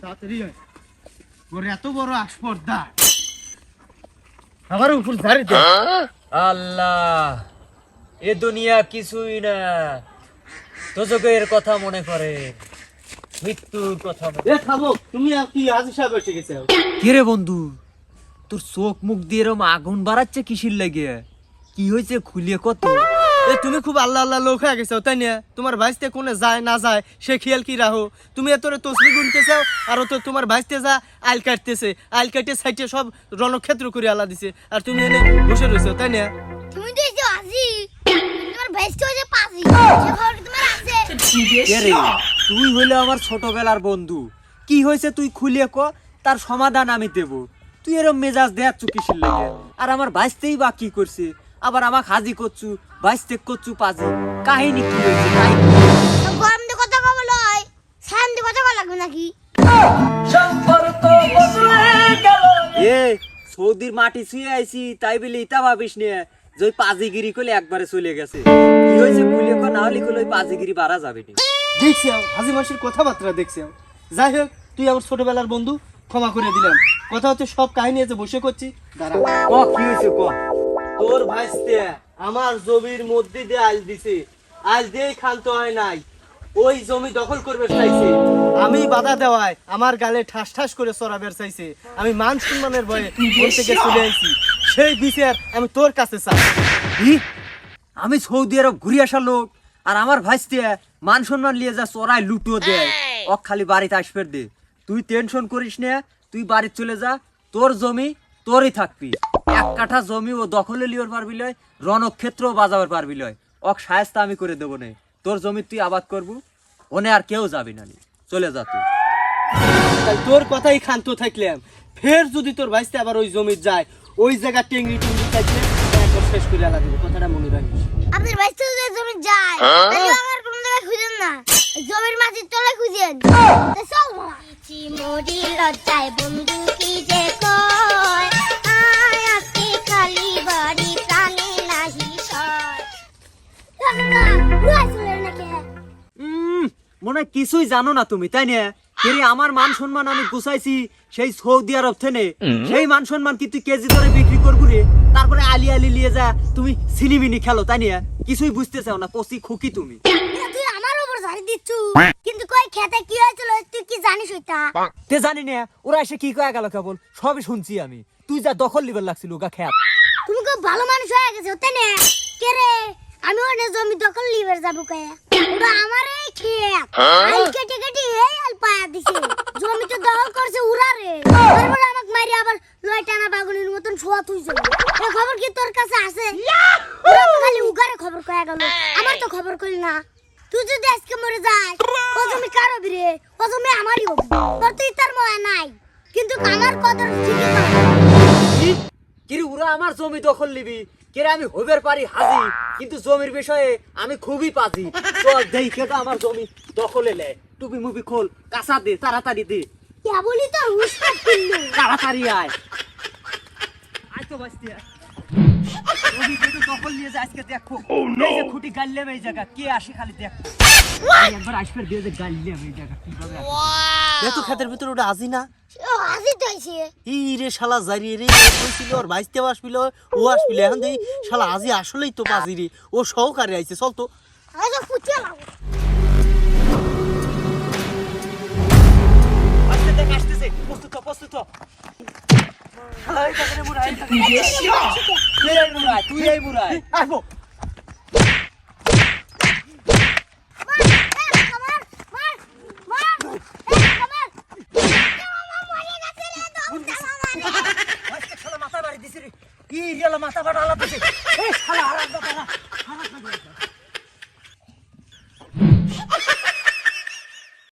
তাড়াতাড়ি আয়। ওর এত বড় আসপর্দা আমার উপর ঝাড়ি দে। আল্লাহ, এ দুনিয়া কিছুই না, তোজকের কথা মনে করে, মৃত্যুর কথা এ থামো, তুমি আর কি হাজি সাহেব এসে গেছে? কি রে বন্ধু, তোর চোখ মুখ দিয়ে এরম আগুন বাড়াচ্ছে কিসির লাগে? কি হয়েছে খুলিয়ে কত? এ তুমি খুব আল্লাহ আল্লাহ লোক হয়ে গেছো তাই না? তোমার ভাইস্তে কোনে যায় না যায় সে খেয়াল কি রাখো? তুমি এতরে তসবি গুনতেছো আর তো তোমার ভাইস্তে যা আইল কাটতেছে, আইল কাটে সাইডে সব রণক্ষেত্র করে আল্লাহ দিছে, আর তুমি এনে বসে রয়েছো তাই না? তুমি তো এসে আজি তোমার ভাইস্তে হয়ে পাজি সে খবর কি তোমার আছে? কে রে, তুই হইলে আমার ছোটবেলার বন্ধু, কি হয়েছে তুই খুলিয়ে ক, তার সমাধান আমি দেব। তুই এরম মেজাজ দেয়াচ্ছ কিসির লাগে? আর আমার ভাইস্তেই বা কি করছে? আবার আমাকে হাজি করছু, ভাইস্তে করছু পাজি, কাহিনী কি হয়েছে? গরম দিয়ে কথা কব লয় সান দিয়ে কথা কব লাগবে নাকি? এ সৌদির মাটি ছুঁয়ে আইছি তাই বলে ইতা ভাবিস নে যে ওই পাজিগিরি করলে একবারে চলে গেছে। কি হয়েছে খুলে কো, না হলে করলে ওই পাজিগিরি বাড়া যাবে না। দেখছি হাজি মাসির কথাবার্তা দেখছি। যাই হোক, তুই আমার ছোটবেলার বন্ধু, ক্ষমা করে দিলাম। কথা হচ্ছে সব কাহিনী আছে বসে করছি, দাঁড়া। ক কি হয়েছে ক? তোর ভাইস্তে আমার জমির মধ্যে দিয়ে আইল দিছে, আইল দিয়ে খান্ত হয় নাই, ওই জমি দখল করবে চাইছে। আমি বাধা দেওয়ায় আমার গালে ঠাস ঠাস করে চড়াবের চাইছে। আমি মান সম্মানের ভয়ে ওর থেকে চলে আইছি, সেই বিচার আমি তোর কাছে চাই। ই, আমি সৌদি আরব ঘুরে আসা লোক, আর আমার ভাইস্তে মান সম্মান নিয়ে যা চড়াই লুটিয়ে দেয়, ওক খালি বাড়িতে আসবে দে। তুই টেনশন করিস না, তুই বাড়ি চলে যা, তোর জমি তোরই থাকবি। এক কাঠা জমি ও দখলে লিওর পারবি লয়, রণক্ষেত্র বাজাবার পারবি লয়, ওক সায়স্তা আমি করে দেবো না। তোর জমি তুই আবাদ করবু, ওনে আর কেউ যাবি না, চলে যা তুই। তাই তোর কথাই খান্ত থাকলাম, ফের যদি তোর ভাইস্তে আবার ওই জমি যায়, ওই জায়গা টেংরি টুংরি থাকলে একবার শেষ করে আলা দেবো, কথাটা মনে রাখিস। আপনার ভাইস্তে যদি জমি যায় তাহলে আমার কোন জায়গায় খুঁজেন না, এই জমির মাটির তলায় খুঁজেন। তা চল মামা। চিমড়ি লজ্জায় বন্ধু কি যে কয়, আয় আজকে খালি বাড়ি প্রাণে নাহি সয়। না রুয়াইছিলে নাকি? মনে হয় কিছুই জানো না তুমি, তাই না? কেরে আমার মান সম্মান আমি গুছাইছি সেই সৌদি আরব থেকে, সেই মান সম্মান কি তুই কেজি ধরে বিক্রি করবো রে? তারপরে আলি আলি লিয়ে যা তুমি সিনিমিনি খেলো, তাই না? কিছুই বুঝতে চাও না, পচি খুকি তুমি। তুই আমার উপর ঝাড়ি দিচ্ছু, কিন্তু কই খেতে কি হয়েছিল তুই কি জানিস ওইটা? তে জানি না ওরা এসে কি কয়ে গেল কেবল, সবই শুনছি আমি। তুই যা দখল লিবার লাগছিল গা খেত। তুমি খুব ভালো মানুষ হয়ে গেছো তাই না? কে রে, আমি ওনে জমি দখল লিবার যাবো কে? ওটা আমার এই খেত, আই কেটে কেটে এই আল পায়া দিছে, জমি তো দখল করছে উড়া রে। তারপরে আমাকে মারি আবার লয় টানা বাগুনের মতন ছোয়া তুইছে। এই খবর কি তোর কাছে আছে? ওরা তো খালি উগারে খবর কয়া গেল, আমার তো খবর কইল না। তুই যদি আজকে মরে যাস, ও জমি কার হবি রে? ও জমি আমারই হবি, তোর তো ইতার ময়া নাই, কিন্তু আমার কদর ঠিকই পাবি। কিরে ওরা আমার জমি দখল লিবি, কেরে আমি হইবার পারি হাজি, কিন্তু জমির বিষয়ে আমি খুবই পাজি। চল দেখে তো আমার জমি দখলে লে, টুপি মুপি খোল, কাঁচা দে, তাড়াতাড়ি দে, কেবলই তো হুশ করছিল। তাড়াতাড়ি আয়। আয় তো বাঁচতে জমি কিন্তু দখল নিয়ে যা, আজকে দেখো এই যে খুঁটি গাইলাম এই জায়গা, কে আসে খালি দেখো। আমি একবার আসবে দিয়ে যে গাইলাম এই জায়গা কিভাবে আসে। এত ক্ষেতের ভিতরে ওটা আজি না? ও আজি তো আইছে। এই রে শালা জারি রে, কইছিল ওর ভাইস্তে আসবিল, ও আসবিল, এখন দেই শালা আজি আসলেই তো বাজি রে, ও সহকারে আইছে। চল তো। আচ্ছা পুচে লাও। আসতে দেখ আসতেছে, প্রস্তুত হ, প্রস্তুত হ। শালা এই জায়গায় মুরাই, তুই এই মুরাই, তুই এই মুরাই আসবো। মাথা বাড়ি দিছে রে, কি রিয়ালা মাথা বাড়া আলাদা দিছে। এই শালা হারাম দাদা, হারাম দাদা।